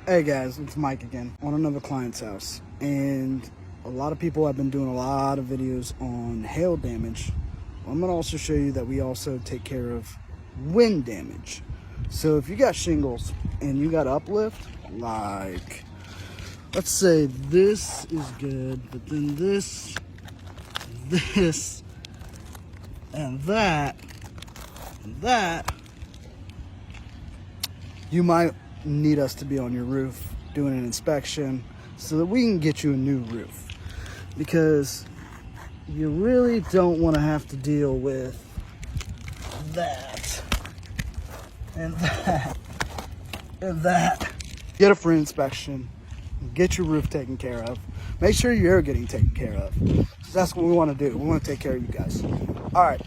Hey guys, it's Mike again on another client's house, and a lot of people have been doing a lot of videos on hail damage. I'm going to also show you that we also take care of wind damage. So if you got shingles and you got uplift, like let's say this is good, but then this and that, you might need us to be on your roof doing an inspection so that we can get you a new roof, because you really don't want to have to deal with that and that and that. Get a free inspection, get your roof taken care of, make sure you're getting taken care of. That's what we want to do. We want to take care of you guys. All right.